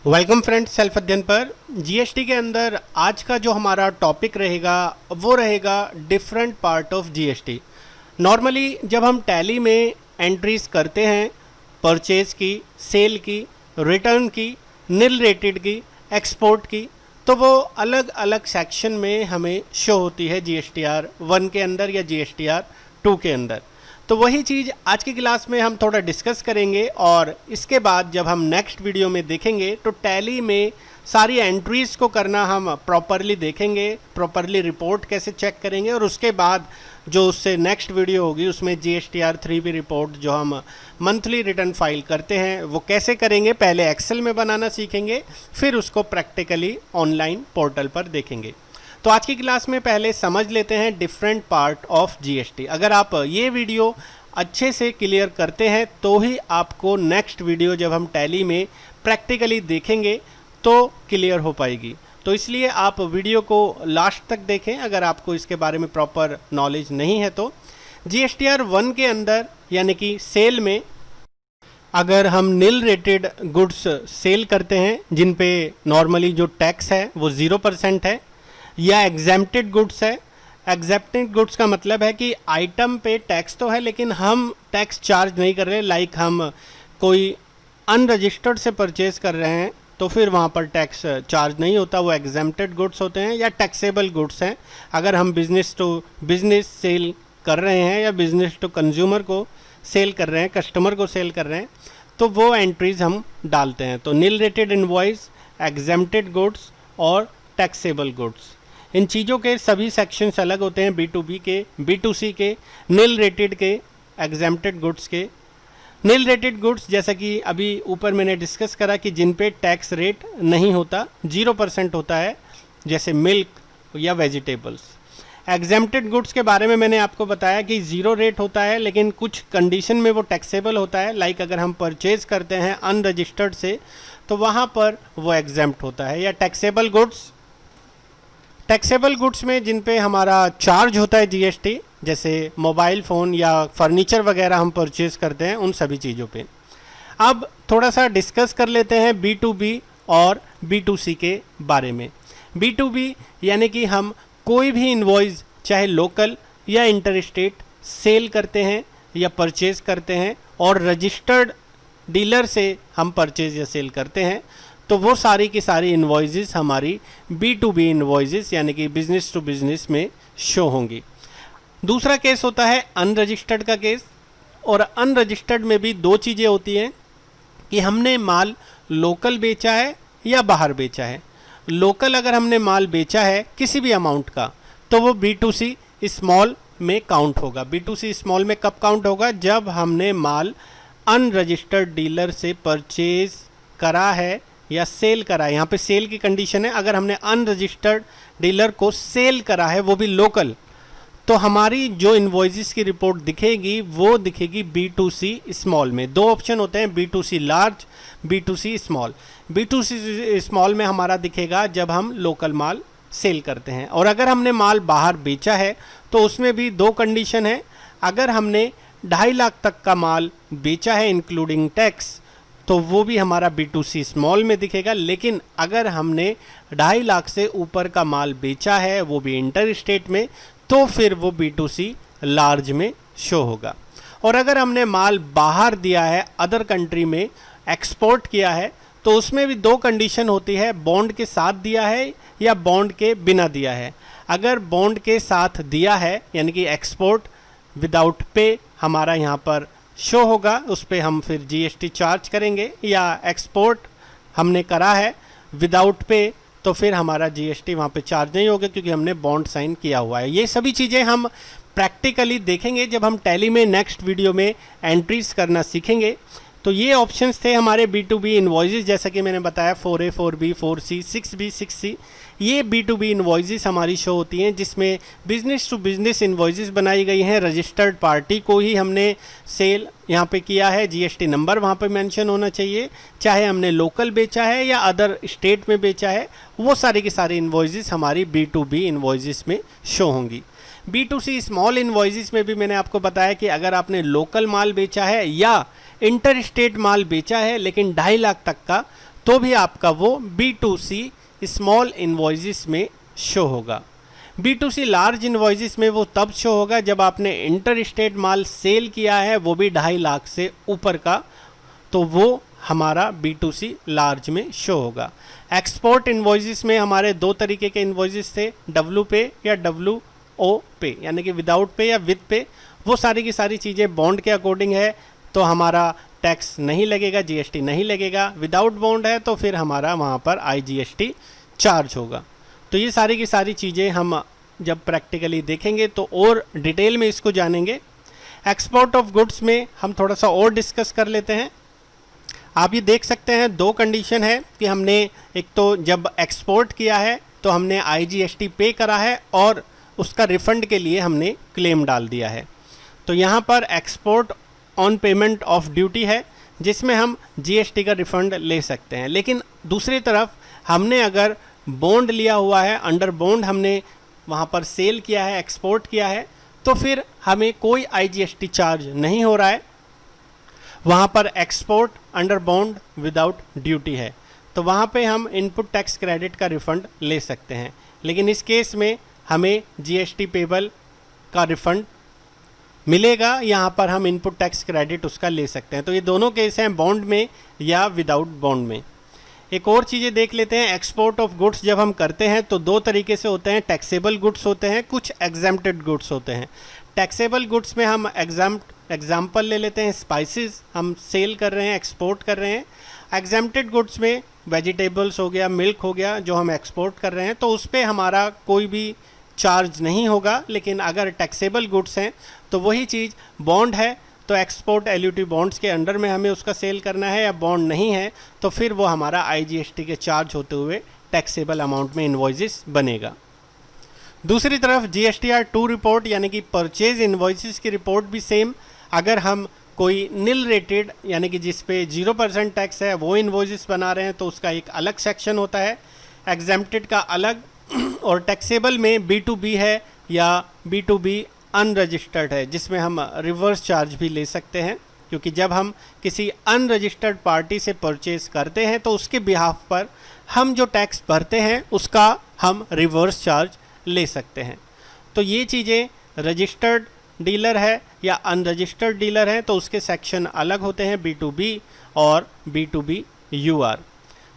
Welcome friends, self अध्ययन पर GST के अंदर आज का जो हमारा टॉपिक रहेगा वो रहेगा different part of GST. Normally जब हम टैली में एंट्रीज करते हैं परचेज की, सेल की, रिटर्न की, नील रेटेड की, एक्सपोर्ट की, तो वो अलग अलग सेक्शन में हमें शो होती है जीएसटीआर 1 के अंदर या जीएसटीआर 2 के अंदर। तो वही चीज़ आज की क्लास में हम थोड़ा डिस्कस करेंगे और इसके बाद जब हम नेक्स्ट वीडियो में देखेंगे तो टैली में सारी एंट्रीज़ को करना हम प्रॉपरली देखेंगे, प्रॉपरली रिपोर्ट कैसे चेक करेंगे और उसके बाद जो उससे नेक्स्ट वीडियो होगी उसमें जीएसटीआर 3B रिपोर्ट जो हम मंथली रिटर्न फाइल करते हैं वो कैसे करेंगे। पहले एक्सेल में बनाना सीखेंगे, फिर उसको प्रैक्टिकली ऑनलाइन पोर्टल पर देखेंगे। तो आज की क्लास में पहले समझ लेते हैं डिफरेंट पार्ट ऑफ जीएसटी। अगर आप ये वीडियो अच्छे से क्लियर करते हैं तो ही आपको नेक्स्ट वीडियो जब हम टैली में प्रैक्टिकली देखेंगे तो क्लियर हो पाएगी। तो इसलिए आप वीडियो को लास्ट तक देखें अगर आपको इसके बारे में प्रॉपर नॉलेज नहीं है तो। जीएसटीआर 1 के अंदर यानी कि सेल में अगर हम नील रेटेड गुड्स सेल करते हैं जिन पे नॉर्मली जो टैक्स है वो 0% है, या एग्जेम्प्टेड गुड्स है। एग्जेम्प्टेड गुड्स का मतलब है कि आइटम पे टैक्स तो है लेकिन हम टैक्स चार्ज नहीं कर रहे। लाइक हम कोई अनरजिस्टर्ड से परचेज कर रहे हैं तो फिर वहाँ पर टैक्स चार्ज नहीं होता, वो एग्जेम्प्टेड गुड्स होते हैं या टैक्सेबल गुड्स हैं। अगर हम बिजनेस टू बिजनेस सेल कर रहे हैं या बिजनेस टू कंज्यूमर को सेल कर रहे हैं, कस्टमर को सेल कर रहे हैं, तो वो एंट्रीज हम डालते हैं। तो nil rated invoice, exempted goods और टैक्सेबल गुड्स, इन चीज़ों के सभी सेक्शंस अलग होते हैं। B2B के, B2C के, नील रेटेड के, एग्जेम्प्टेड गुड्स के। नील रेटेड गुड्स जैसा कि अभी ऊपर मैंने डिस्कस करा कि जिन पे टैक्स रेट नहीं होता, 0% होता है, जैसे मिल्क या वेजिटेबल्स। एग्जेम्प्टेड गुड्स के बारे में मैंने आपको बताया कि 0 रेट होता है लेकिन कुछ कंडीशन में वो टैक्सेबल होता है। लाइक अगर हम परचेज करते हैं अनरजिस्टर्ड से तो वहाँ पर वो एग्जेम्प्ट होता है। या टैक्सेबल गुड्स, टैक्सेबल गुड्स में जिन पे हमारा चार्ज होता है जीएसटी, जैसे मोबाइल फ़ोन या फर्नीचर वगैरह हम परचेज़ करते हैं, उन सभी चीज़ों पे। अब थोड़ा सा डिस्कस कर लेते हैं B2B और B2C के बारे में। B2B यानी कि हम कोई भी इनवॉइस चाहे लोकल या इंटर स्टेट सेल करते हैं या परचेज़ करते हैं और रजिस्टर्ड डीलर से हम परचेज़ या सेल करते हैं तो वो सारी की सारी इन्वॉइसेस हमारी B2B इन्वॉइसेस यानी कि बिजनेस टू बिजनेस में शो होंगी। दूसरा केस होता है अनरजिस्टर्ड का केस, और अनरजिस्टर्ड में भी दो चीज़ें होती हैं कि हमने माल लोकल बेचा है या बाहर बेचा है। लोकल अगर हमने माल बेचा है किसी भी अमाउंट का तो वो B2C स्मॉल में काउंट होगा। B2C स्मॉल में कब काउंट होगा? जब हमने माल अनरजिस्टर्ड डीलर से परचेज करा है या सेल करा है। यहाँ पे सेल की कंडीशन है, अगर हमने अनरजिस्टर्ड डीलर को सेल करा है वो भी लोकल, तो हमारी जो इनवॉइसेस की रिपोर्ट दिखेगी वो दिखेगी B2C स्मॉल में। दो ऑप्शन होते हैं, B2C large, B2C small. B2C small में हमारा दिखेगा जब हम लोकल माल सेल करते हैं। और अगर हमने माल बाहर बेचा है तो उसमें भी दो कंडीशन है। अगर हमने 2.5 लाख तक का माल बेचा है इंक्लूडिंग टैक्स तो वो भी हमारा B2C स्मॉल में दिखेगा। लेकिन अगर हमने 2.5 लाख से ऊपर का माल बेचा है वो भी इंटर स्टेट में तो फिर वो B2C लार्ज में शो होगा। और अगर हमने माल बाहर दिया है, अदर कंट्री में एक्सपोर्ट किया है, तो उसमें भी दो कंडीशन होती है, बॉन्ड के साथ दिया है या बॉन्ड के बिना दिया है। अगर बॉन्ड के साथ दिया है यानी कि एक्सपोर्ट विदाउट पे हमारा यहाँ पर शो होगा, उस पर हम फिर जीएसटी चार्ज करेंगे, या एक्सपोर्ट हमने करा है विदाउट पे तो फिर हमारा जीएसटी वहाँ पे चार्ज नहीं होगा क्योंकि हमने बॉन्ड साइन किया हुआ है। ये सभी चीज़ें हम प्रैक्टिकली देखेंगे जब हम टैली में नेक्स्ट वीडियो में एंट्रीज करना सीखेंगे। तो ये ऑप्शंस थे हमारे B2B इन्वॉइसेस, जैसा कि मैंने बताया 4A, 4B, 4C, 6B, 6C। ये B2B इन्वॉइसेस हमारी शो होती हैं जिसमें बिजनेस टू बिजनेस इन्वॉइसेस बनाई गई हैं। रजिस्टर्ड पार्टी को ही हमने सेल यहाँ पे किया है, जीएसटी नंबर वहाँ पे मेंशन होना चाहिए, चाहे हमने लोकल बेचा है या अदर स्टेट में बेचा है, वो सारी की सारी इन्वॉइसेस हमारी B2B इन्वॉइसेस में शो होंगी। B2C स्मॉल इन्वॉइसेस में भी मैंने आपको बताया कि अगर आपने लोकल माल बेचा है या इंटर स्टेट माल बेचा है लेकिन 2.5 लाख तक का, तो भी आपका वो B2C स्मॉल इन्वॉइसेस में शो होगा। B2C लार्ज इन्वॉइसेस में वो तब शो होगा जब आपने इंटर स्टेट माल सेल किया है, वो भी 2.5 लाख से ऊपर का, तो वो हमारा B2C लार्ज में शो होगा। एक्सपोर्ट इन्वॉइसेस में हमारे 2 तरीके के इन्वॉइसेस थे, W पे या WO पे, यानी कि विदाउट पे या विद पे। वो सारी की सारी चीज़ें बॉन्ड के अकॉर्डिंग है तो हमारा टैक्स नहीं लगेगा, GST नहीं लगेगा। विदाउट बॉन्ड है तो फिर हमारा वहाँ पर IGST चार्ज होगा। तो ये सारी की सारी चीज़ें हम जब प्रैक्टिकली देखेंगे तो और डिटेल में इसको जानेंगे। एक्सपोर्ट ऑफ गुड्स में हम थोड़ा सा और डिस्कस कर लेते हैं। आप ये देख सकते हैं 2 कंडीशन है कि हमने एक तो जब एक्सपोर्ट किया है तो हमने IGST पे करा है और उसका रिफंड के लिए हमने क्लेम डाल दिया है। तो यहाँ पर export on payment of duty है जिसमें हम GST का रिफंड ले सकते हैं। लेकिन दूसरी तरफ हमने अगर बॉन्ड लिया हुआ है, अंडर बॉन्ड हमने वहाँ पर सेल किया है, एक्सपोर्ट किया है, तो फिर हमें कोई IGST चार्ज नहीं हो रहा है। वहाँ पर export under bond without duty है, तो वहाँ पे हम इनपुट टैक्स क्रेडिट का रिफ़ंड ले सकते हैं। लेकिन इस केस में हमें GST पेबल का रिफ़ंड मिलेगा, यहाँ पर हम इनपुट टैक्स क्रेडिट उसका ले सकते हैं। तो ये दोनों केस हैं, बॉन्ड में या विदाउट बॉन्ड में। एक और चीज़ें देख लेते हैं। एक्सपोर्ट ऑफ गुड्स जब हम करते हैं तो 2 तरीके से होते हैं, टैक्सेबल गुड्स होते हैं, कुछ एग्जैम्प्टेड गुड्स होते हैं। टैक्सेबल गुड्स में हम एग्जाम्पल ले लेते हैं, स्पाइसेस हम सेल कर रहे हैं, एक्सपोर्ट कर रहे हैं। एग्जैम्प्टेड गुड्स में वेजिटेबल्स हो गया, मिल्क हो गया, जो हम एक्सपोर्ट कर रहे हैं, तो उस पर हमारा कोई भी चार्ज नहीं होगा। लेकिन अगर टैक्सेबल गुड्स हैं तो वही चीज़ बॉन्ड है तो एक्सपोर्ट एल्यूटी बॉन्ड्स के अंडर में हमें उसका सेल करना है, या बॉन्ड नहीं है तो फिर वो हमारा IGST के चार्ज होते हुए टैक्सेबल अमाउंट में इन्वॉइसेस बनेगा। दूसरी तरफ GSTR 2 रिपोर्ट यानी कि परचेज इन्वॉइसेस की रिपोर्ट भी सेम। अगर हम कोई नील रेटेड यानी कि जिस पे 0% टैक्स है वो इन्वॉइसेस बना रहे हैं तो उसका एक अलग सेक्शन होता है, एग्जेम्प्टेड का अलग। और टैक्सेबल में B2B है या B2B अनरजिस्टर्ड है, जिसमें हम रिवर्स चार्ज भी ले सकते हैं, क्योंकि जब हम किसी अनरजिस्टर्ड पार्टी से परचेज करते हैं तो उसके बिहाफ पर हम जो टैक्स भरते हैं उसका हम रिवर्स चार्ज ले सकते हैं। तो ये चीज़ें रजिस्टर्ड डीलर है या अनरजिस्टर्ड डीलर है तो उसके सेक्शन अलग होते हैं, B2B और B2B UR।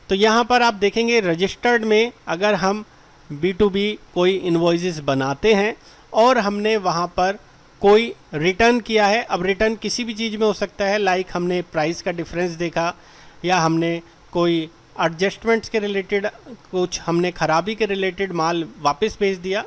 तो यहाँ पर आप देखेंगे रजिस्टर्ड में अगर हम B2B कोई इन्वॉइसेस बनाते हैं और हमने वहाँ पर कोई रिटर्न किया है, अब रिटर्न किसी भी चीज़ में हो सकता है, लाइक हमने प्राइस का डिफरेंस देखा या हमने कोई एडजस्टमेंट्स के रिलेटेड कुछ हमने खराबी के रिलेटेड माल वापस भेज दिया,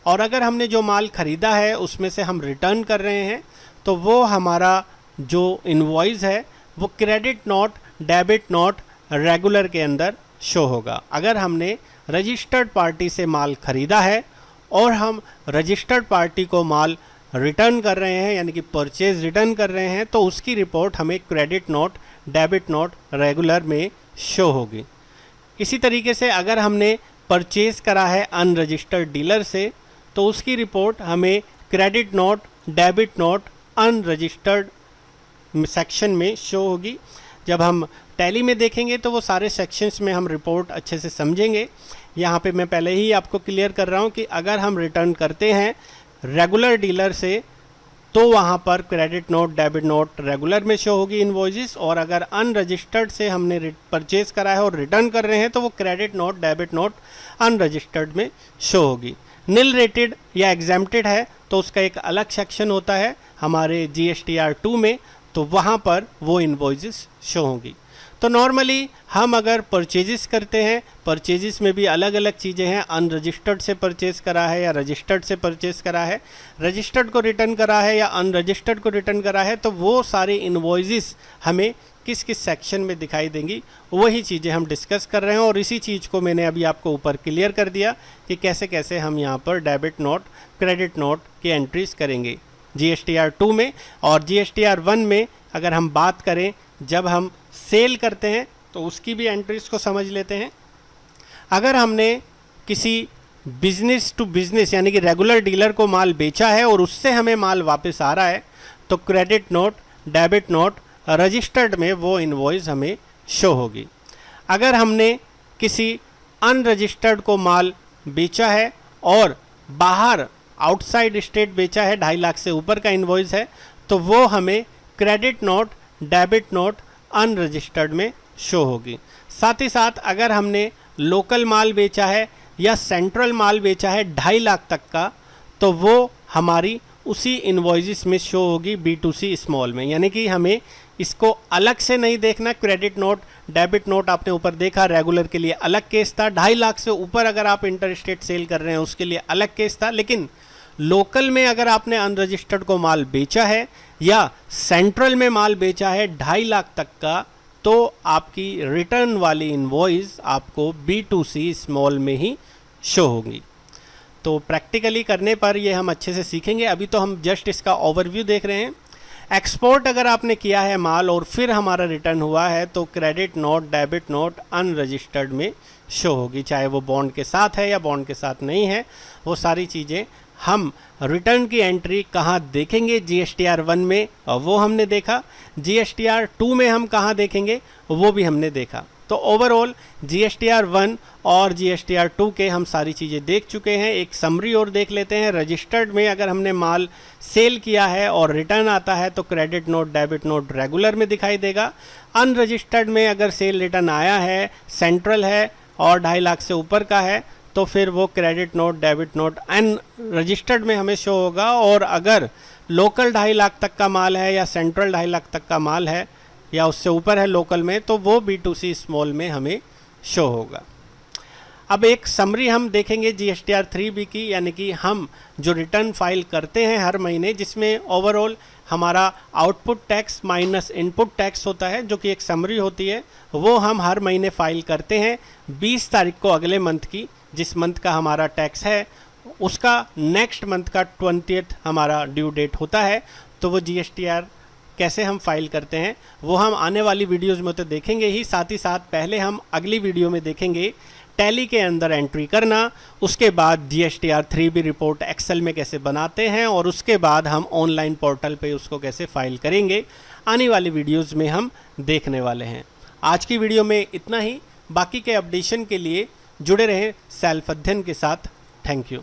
और अगर हमने जो माल ख़रीदा है उसमें से हम रिटर्न कर रहे हैं तो वो हमारा जो इन्वॉइस है वो credit note, debit note, regular के अंदर शो होगा। अगर हमने रजिस्टर्ड पार्टी से माल ख़रीदा है और हम रजिस्टर्ड पार्टी को माल रिटर्न कर रहे हैं यानी कि परचेज रिटर्न कर रहे हैं तो उसकी रिपोर्ट हमें credit note, debit note, regular में शो होगी। इसी तरीके से अगर हमने परचेज करा है अनरजिस्टर्ड डीलर से तो उसकी रिपोर्ट हमें credit note, debit note, unregistered section में शो होगी। जब हम टैली में देखेंगे तो वो सारे सेक्शंस में हम रिपोर्ट अच्छे से समझेंगे। यहाँ पे मैं पहले ही आपको क्लियर कर रहा हूँ कि अगर हम रिटर्न करते हैं रेगुलर डीलर से तो वहाँ पर credit note, debit note regular में शो होगी इन्वॉइसेस, और अगर अनरजिस्टर्ड से हमने परचेज करा है और रिटर्न कर रहे हैं तो वो credit note, debit note unregistered में शो होगी। नील रेटेड या एग्जेम्प्टेड है तो उसका एक अलग सेक्शन होता है हमारे GSTR 2 में, तो वहाँ पर वो इन्वॉइसेस शो होंगी। तो नॉर्मली हम अगर परचेजेस करते हैं, परचेजेस में भी अलग अलग चीज़ें हैं, अनरजिस्टर्ड से परचेज़ करा है या रजिस्टर्ड से परचेज़ करा है, रजिस्टर्ड को रिटर्न करा है या अनरजिस्टर्ड को रिटर्न करा है, तो वो सारी इन्वॉइसेस हमें किस किस सेक्शन में दिखाई देंगी वही चीज़ें हम डिस्कस कर रहे हैं। और इसी चीज़ को मैंने अभी आपको ऊपर क्लियर कर दिया कि कैसे कैसे हम यहाँ पर डेबिट नोट, क्रेडिट नोट की एंट्रीज करेंगे GSTR 2 में। और GSTR 1 में अगर हम बात करें जब हम सेल करते हैं तो उसकी भी एंट्रीज को समझ लेते हैं। अगर हमने किसी बिजनेस टू बिजनेस यानी कि रेगुलर डीलर को माल बेचा है और उससे हमें माल वापस आ रहा है तो credit note, debit note registered में वो इन्वॉइस हमें शो होगी। अगर हमने किसी अनरजिस्टर्ड को माल बेचा है और बाहर आउटसाइड स्टेट बेचा है, 2.5 लाख से ऊपर का इनवॉइस है, तो वो हमें credit note, debit note unregistered में शो होगी। साथ ही साथ अगर हमने लोकल माल बेचा है या सेंट्रल माल बेचा है 2.5 लाख तक का, तो वो हमारी उसी इनवॉइसेस में शो होगी B2C स्मॉल में। यानी कि हमें इसको अलग से नहीं देखना। क्रेडिट नोट, डेबिट नोट आपने ऊपर देखा, रेगुलर के लिए अलग केस था, 2.5 लाख से ऊपर अगर आप इंटर स्टेट सेल कर रहे हैं उसके लिए अलग केस था। लेकिन लोकल में अगर आपने अनरजिस्टर्ड को माल बेचा है या सेंट्रल में माल बेचा है 2.5 लाख तक का, तो आपकी रिटर्न वाली इनवॉइस आपको B2C स्मॉल में ही शो होगी। तो प्रैक्टिकली करने पर ये हम अच्छे से सीखेंगे। अभी तो हम जस्ट इसका ओवरव्यू देख रहे हैं। एक्सपोर्ट अगर आपने किया है माल और फिर हमारा रिटर्न हुआ है, तो credit note, debit note unregistered में शो होगी, चाहे वो बॉन्ड के साथ है या बॉन्ड के साथ नहीं है। वो सारी चीज़ें हम रिटर्न की एंट्री कहाँ देखेंगे, GSTR 1 में वो हमने देखा, GSTR 2 में हम कहाँ देखेंगे वो भी हमने देखा। तो ओवरऑल GSTR 1 और GSTR 2 के हम सारी चीज़ें देख चुके हैं। एक समरी और देख लेते हैं। रजिस्टर्ड में अगर हमने माल सेल किया है और रिटर्न आता है तो credit note, debit note regular में दिखाई देगा। अनरजिस्टर्ड में अगर सेल रिटर्न आया है, सेंट्रल है और 2.5 लाख से ऊपर का है, तो फिर वो credit note, debit note unregistered में हमें शो होगा। और अगर लोकल 2.5 लाख तक का माल है या सेंट्रल 2.5 लाख तक का माल है या उससे ऊपर है लोकल में, तो वो B2C स्मॉल में हमें शो होगा। अब एक समरी हम देखेंगे GSTR 3B की, यानी कि हम जो रिटर्न फाइल करते हैं हर महीने, जिसमें ओवरऑल हमारा output tax minus input tax होता है, जो कि एक समरी होती है, वो हम हर महीने फाइल करते हैं 20 तारीख को अगले मंथ की। जिस मंथ का हमारा टैक्स है उसका नेक्स्ट मंथ का 20th हमारा ड्यू डेट होता है। तो वो GSTR कैसे हम फाइल करते हैं वो हम आने वाली वीडियोस में तो देखेंगे ही। साथ ही साथ पहले हम अगली वीडियो में देखेंगे टैली के अंदर एंट्री करना, उसके बाद GSTR 3B रिपोर्ट एक्सेल में कैसे बनाते हैं, और उसके बाद हम ऑनलाइन पोर्टल पे उसको कैसे फाइल करेंगे, आने वाली वीडियोस में हम देखने वाले हैं। आज की वीडियो में इतना ही। बाकी के अपडेशन के लिए जुड़े रहें सेल्फ अध्ययन के साथ। Thank you.